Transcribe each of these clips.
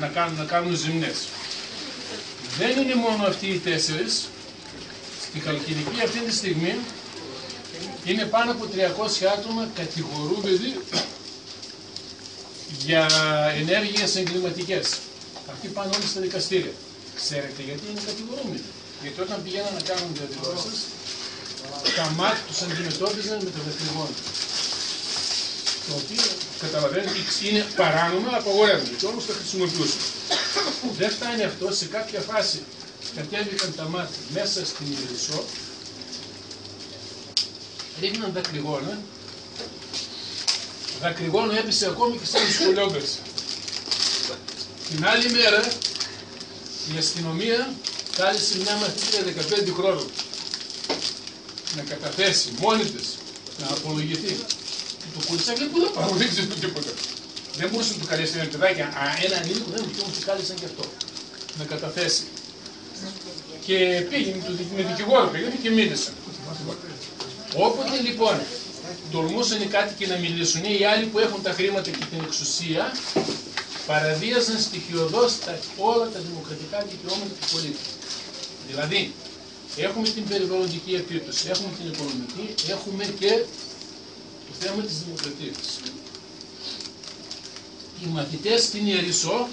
να κάνουν ζημνές. Δεν είναι μόνο αυτοί οι 4. Στη Χαλκιδική αυτή τη στιγμή είναι πάνω από 300 άτομα κατηγορούμενοι για ενέργειες εγκληματικές. Αυτοί πάνε όλοι στα δικαστήρια. Ξέρετε γιατί είναι κατηγορούμενοι? Γιατί όταν πηγαίναν να κάνουν διαδηλώσεις, τα ΜΑΤ τους αντιμετώπιζαν με το δαχτυλικό. Το οποίο καταλαβαίνετε είναι παράνομο, απαγορεύεται και όμως τα χρησιμοποιούσαν. Δεν φτάνει αυτό, σε κάποια φάση κατέβηκαν τα ΜΑΤ μέσα στην Ιερισσό, ρίχναν δακρυγόνα. Δακρυγόνο έπεσε ακόμη και σαν σχολιόγκας. Την άλλη μέρα η αστυνομία κάλεσε μια μαθήτρια 15 χρόνων να καταθέσει μόνη της, να απολογηθεί. Και το κουρτσάκι που δεν πάω, δεν ξέρω τίποτα. Δεν μπορούσε να του καλέσει ένα παιδάκι, ένα ανήλικο, δεν μου το κάλεσαν και αυτό. Να καταθέσει. Και πήγε με δικηγόρο, πήγαινε και μίλησε. Όποτε λοιπόν τολμούσαν οι κάτοικοι να μιλήσουν, οι άλλοι που έχουν τα χρήματα και την εξουσία, παραβίαζαν στοιχειωδώς όλα τα δημοκρατικά δικαιώματα του πολίτη. Δηλαδή, έχουμε την περιβαλλοντική επίπτωση, έχουμε την οικονομική, έχουμε και το θέμα της δημοκρατίας. Οι μαθητές στην Ιερισσό,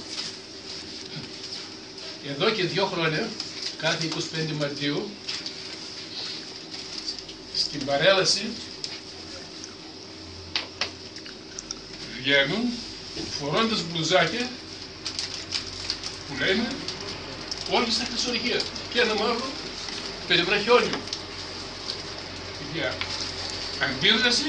εδώ και 2 χρόνια, κάθε 25 Μαρτίου, στην παρέλαση βγαίνουν φορώντας μπλουζάκια που λένε όλοι στα χρυσορυχεία και ένα μαύρο περιβραχιόνιο. Για αντίδραση